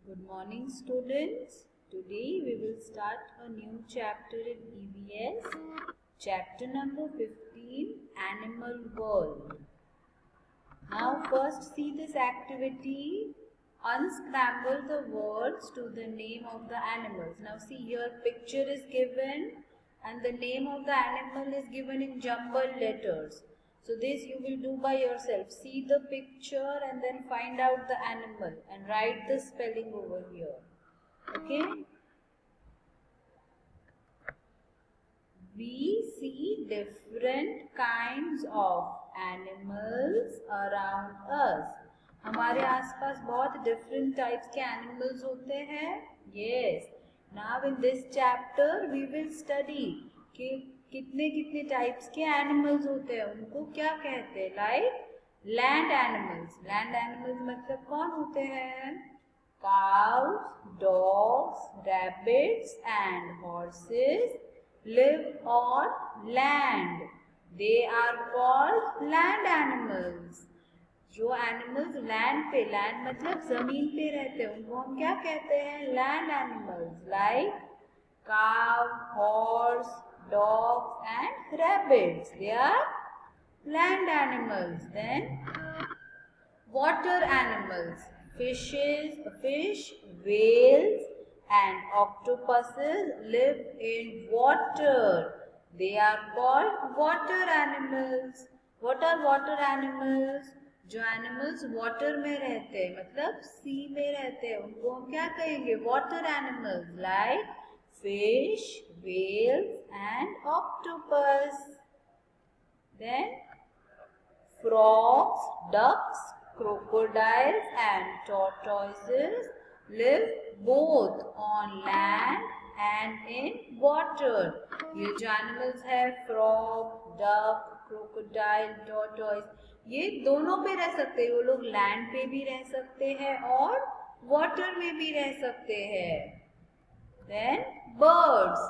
Good morning, students. Today we will start a new chapter in EVS, chapter number 15, Animal World. Now first see this activity. Unscramble the words to the name of the animals. Now see, here picture is given and the name of the animal is given in jumbled letters. So this you will do by yourself. See the picture and then find out the animal and write the spelling over here. Okay? We see different kinds of animals around us. हमारे आसपास बहुत different types के animals होते हैं. Yes. Now in this chapter we will study कि कितने कितने types के एनिमल्स होते हैं, उनको क्या कहते हैं. Like land animals. Land animals मतलब कौन होते हैं? Cows, dogs, rabbits and horses live on land. They are called land animals. जो एनिमल्स लैंड पे, लैंड मतलब जमीन पे रहते हैं, उनको हम क्या कहते हैं? Land animals. Like cow, horse, dogs and rabbits. They are land animals. Then water animals. Fish, whales and octopuses live in water. They are called water animals. What are water animals? जो animals water में रहते हैं, मतलब सी में रहते हैं, उनको हम क्या कहेंगे? Water animals. Like fish, whales and octopus. Then frogs, ducks, crocodiles and tortoises live both on land and in water. ये जो एनिमल्स है, फ्रॉग, डक, क्रोकोडाइल, टॉर्टॉइस, ये दोनों पे रह सकते हैं. वो लोग लैंड पे भी रह सकते हैं और वाटर में भी रह सकते हैं. Then birds.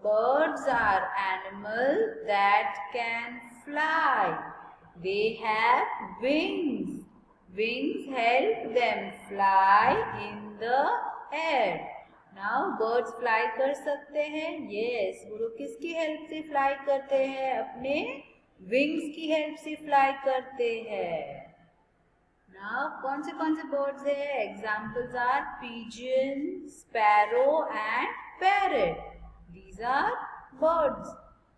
Birds are animals that can fly. They have wings. Wings help them fly in the air. Now birds fly कर सकते हैं. Yes, वो लोग किसकी हेल्प से फ्लाई करते हैं? अपने विंग्स की हेल्प से फ्लाई करते हैं. Now कौन से birds है? Examples are pigeon, sparrow and parrot. These are birds.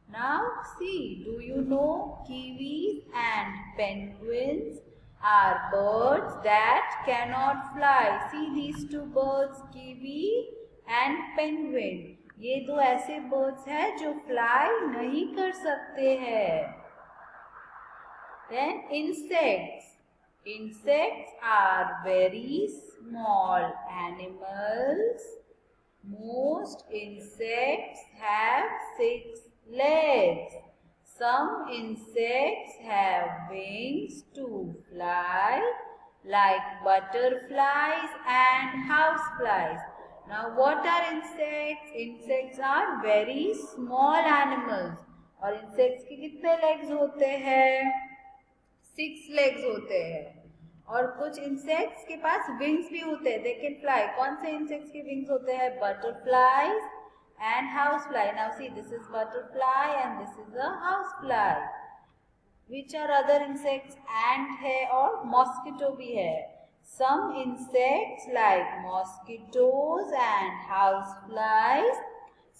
Now see, do you know kiwis and penguins are birds that cannot fly? See these two birds, kiwi and penguin. ये दो ऐसे birds हैं जो fly नहीं कर सकते हैं. Then insects. Insects are very small animals. Most insects have 6 legs. Some insects have wings to fly, like butterflies and houseflies. Now what are insects? Insects are very small animals. और insects के कितने legs होते हैं? 6 legs होते हैं. और कुछ insects के पास विंग्स भी होते हैं. They can fly. कौन से इंसेक्ट्स के विंग्स होते हैं? Butterflies and house fly. Now see, this is butterfly and this is a house fly. Which are other insects? Ant है और मॉस्किटो भी है. Some insects like mosquitoes and house flies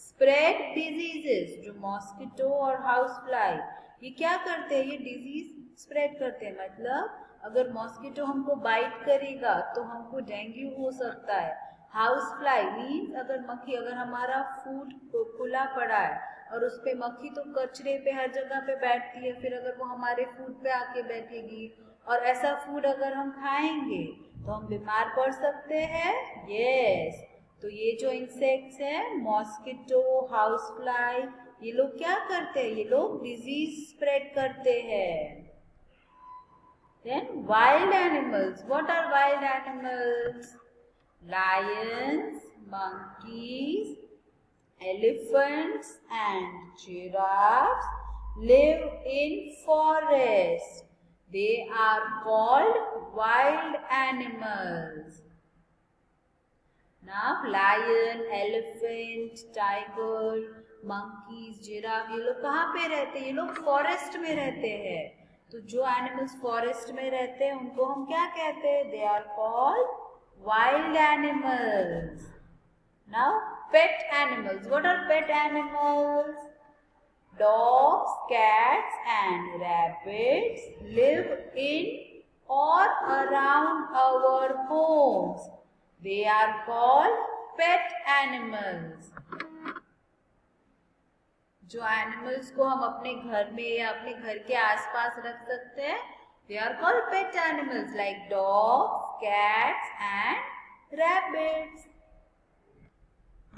spread diseases. जो mosquito और house fly ये क्या करते हैं? ये डिजीज स्प्रेड करते हैं. मतलब अगर मॉस्किटो हमको बाइट करेगा तो हमको डेंगू हो सकता है. हाउस फ्लाई मीन्स अगर मक्खी, अगर हमारा फूड खुला पड़ा है और उस पे मक्खी तो कचरे पे हर जगह पे बैठती है, फिर अगर वो हमारे फूड पे आके बैठेगी और ऐसा फूड अगर हम खाएंगे तो हम बीमार पड़ सकते हैं. यस. तो ये जो इंसेक्ट्स हैं, मॉस्किटो, हाउस फ्लाई, ये लोग क्या करते हैं? ये लोग डिजीज स्प्रेड करते हैं. Then wild animals. What are wild animals? Lions, monkeys, elephants and giraffes live in forests. They are called wild animals. Now lion, elephant, tiger, monkeys, giraffe, ये लोग कहाँ पे रहते हैं? ये लोग फॉरेस्ट में रहते हैं. तो जो एनिमल्स फॉरेस्ट में रहते हैं उनको हम क्या कहते हैं? They are called wild animals. Now pet animals. What are pet animals? Dogs, cats and rabbits live in or around our homes. They are called pet animals. जो एनिमल्स को हम अपने घर में या अपने घर के आसपास रख सकते हैं, they are called pet animals like dogs, cats and rabbits.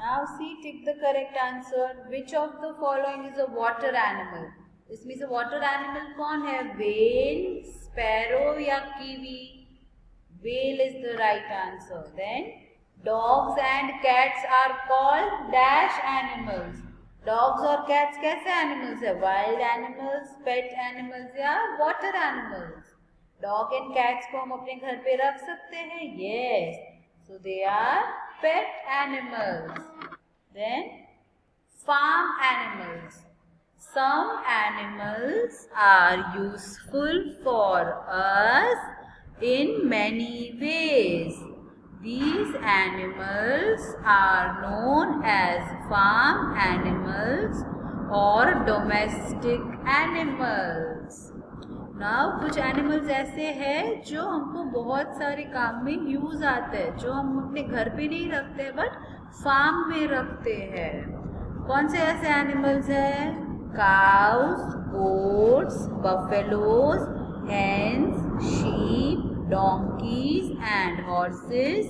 Now see, tick the correct answer. Which of the following is a water animal? इसमें से water animal कौन है? Whale, sparrow या kiwi? Whale is the right answer. Then dogs and cats are called dash animals. Dogs और cats कैसे animals है? Wild animals, pet animals या water animals? Dog and cats को हम अपने घर पे रख सकते हैं? Yes. So they are pet animals. Then farm animals. Some animals are useful for us in many ways. These animals are known as farm animals or domestic animals. Now कुछ animals ऐसे हैं जो हमको बहुत सारे काम में यूज आते हैं, जो हम अपने घर पे नहीं रखते हैं बट फार्म में रखते हैं. कौन से ऐसे एनिमल्स हैं? Cows, goats, buffaloes, hens, sheep, donkeys and horses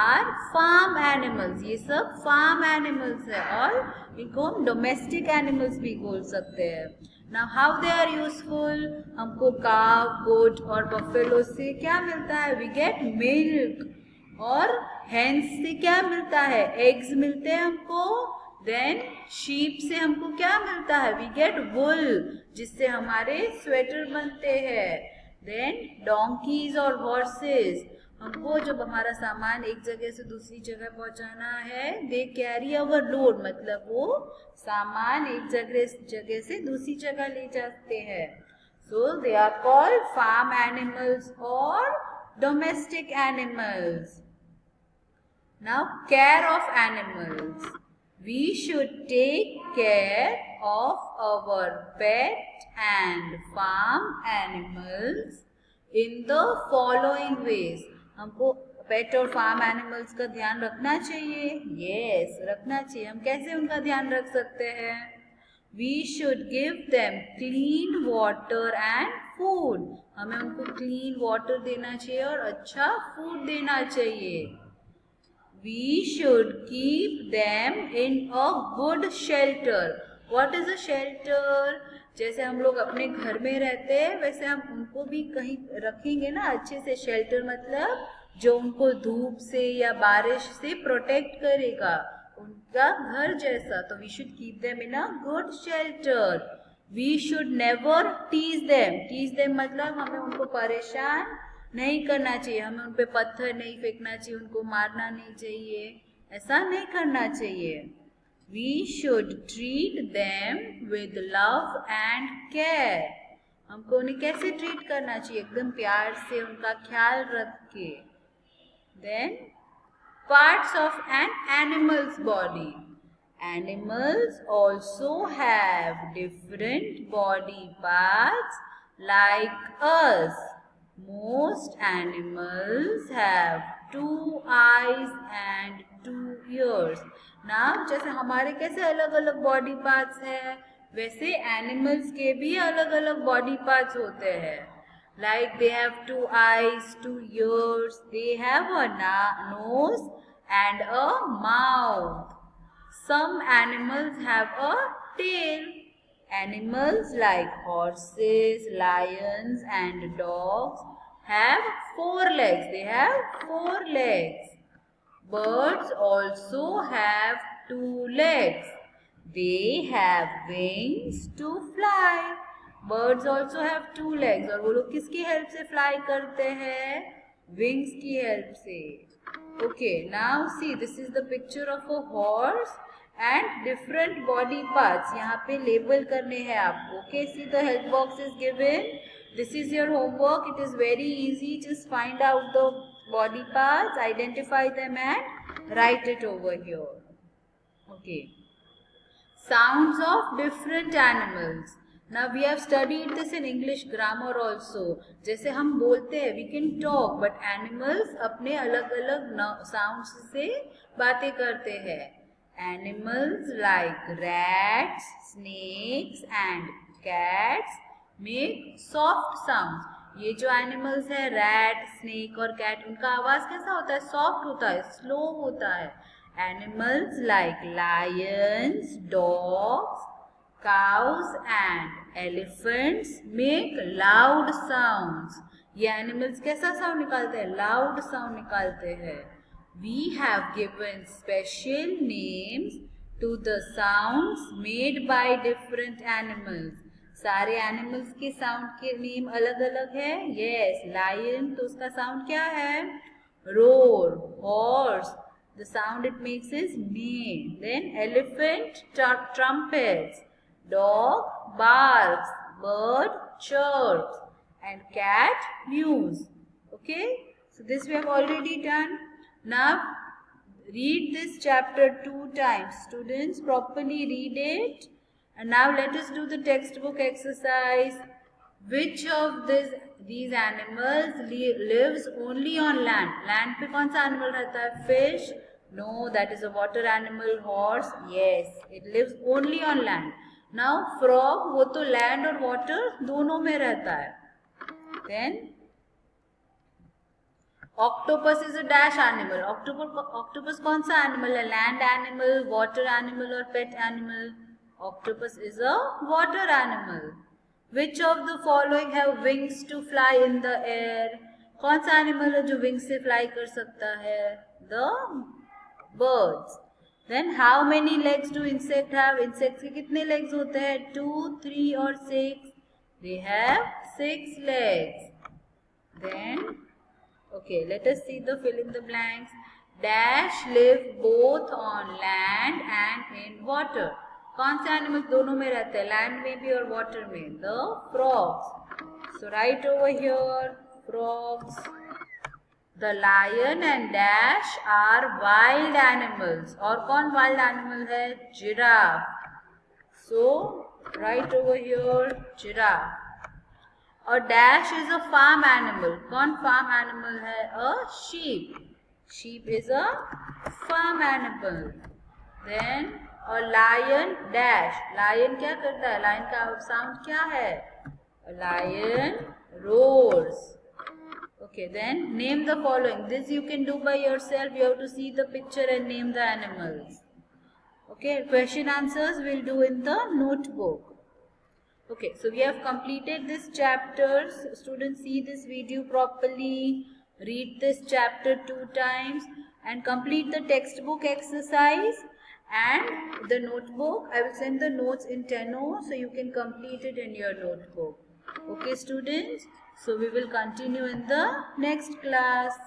are farm animals. ये सब farm animals है और इनको हम domestic animals भी बोल सकते हैं. Now how they are useful? हमको cow, goat और buffalo से क्या मिलता है? We get milk. और hens से क्या मिलता है? Eggs मिलते हैं हमको. Then sheep से हमको क्या मिलता है? We get wool, जिससे हमारे स्वेटर बनते हैं. Then donkeys और horses, हमको जब हमारा सामान एक जगह से दूसरी जगह पहुंचाना है, they carry our load, मतलब वो सामान एक जगह से दूसरी जगह ले जाते हैं. So they are called farm animals or domestic animals. Now care of animals. We should take care of our pet and farm animals in the following ways. हमको पेट और फार्म एनिमल्स का ध्यान रखना चाहिए. Yes, रखना चाहिए. हम कैसे उनका ध्यान रख सकते हैं? We should give them clean water and food. हमें उनको clean water देना चाहिए और अच्छा food देना चाहिए. We should keep them in a good shelter. What is a shelter? जैसे हम लोग अपने घर में रहते हैं वैसे हम उनको भी कहीं रखेंगे ना अच्छे से. शेल्टर मतलब जो उनको धूप से या बारिश से प्रोटेक्ट करेगा, उनका घर जैसा. तो we should keep them in a good shelter. We should never tease them. Tease them मतलब हमें उनको परेशान नहीं करना चाहिए. हमें उन पे पत्थर नहीं फेंकना चाहिए, उनको मारना नहीं चाहिए, ऐसा नहीं करना चाहिए. We should treat them with love and care. हमको उन्हें कैसे ट्रीट करना चाहिए? एकदम प्यार से उनका ख्याल रख के. Then parts of an animal's body. Animals also have different body parts like us. Most animals have 2 eyes and 2 ears. Now जैसे हमारे कैसे अलग अलग बॉडी पार्ट्स हैं, वैसे एनिमल्स के भी अलग अलग बॉडी पार्ट्स होते हैं. Like they have 2 eyes, 2 ears, they have a nose and a mouth. Some animals have a tail. Animals like horses, lions and dogs have 4 legs. They have 4 legs. Birds also have 2 legs. They have wings to fly. Birds also have 2 legs. और वो लोग किसकी help से fly करते हैं? Wings की help से. Okay, now see this is the picture of a horse and different body parts यहाँ पे लेबल करने हैं आपको. Okay, see the help box is given. This is your homework. It is very easy. Just find out the body parts, identify them and write it over here. Okay. Sounds of different animals. Now we have studied this in English grammar also. जैसे हम बोलते हैं we can talk, but animals अपने अलग अलग sounds से बातें करते हैं. Animals like rats, snakes and cats make soft sounds. ये जो एनिमल्स है रैट, स्नेक और कैट, उनका आवाज कैसा होता है? सॉफ्ट होता है, स्लो होता है. Animals like lions, dogs, cows and elephants make loud sounds. ये एनिमल्स कैसा साउंड निकालते हैं? लाउड साउंड निकालते हैं. We have given special names to the sounds made by different animals. सारे एनिमल्स के साउंड के नेम अलग अलग है. यस, लायन तो उसका साउंड क्या है? Roar. Horse the sound it makes is neigh. Then elephant trumpets. Dog barks. bird chirps and cat mews. Okay, so this we have already done. Now read this chapter 2 times. Students, properly read it. And now let us do the textbook exercise. Which of these animals lives only on land? Land पे कौन सा animal रहता है? Fish? No, that is a water animal. Horse? Yes, it lives only on land. Now frog, वो तो land और water दोनों में रहता है. Then octopus is a dash animal. Octopus कौन सा animal है? Land animal, water animal और pet animal? Octopus is a water animal. Which of the following have wings to fly in the air? कौन सा animal है जो wings से fly कर सकता है? The birds. Then how many legs do insect have? Insects के कितने legs होते हैं? 2, 3 और 6. They have 6 legs. Then, okay, let us see the fill in the blanks. Dash live both on land and in water. कौन से animal दोनों में रहते हैं? लैंड में भी और वाटर में. The frogs. So right over here frogs. The lion and dash are wild animals. और कौन वाइल्ड एनिमल है? Giraffe. So right over here giraffe. और dash is a farm animal. कौन फार्म एनिमल है? A sheep. Sheep is a farm animal. Then और lion dash. Lion क्या करता है? लायन का साउंड क्या है? Lion roars. Okay, then name the following. This you can do by yourself. You have to see the picture and name the animals. Okay, question answers we'll do in the notebook. Okay, so we have completed this chapter. Students, see this video properly. Read this chapter 2 times and complete the textbook exercise. And the notebook, I will send the notes in Tenno so you can complete it in your notebook. Okay, students, so we will continue in the next class.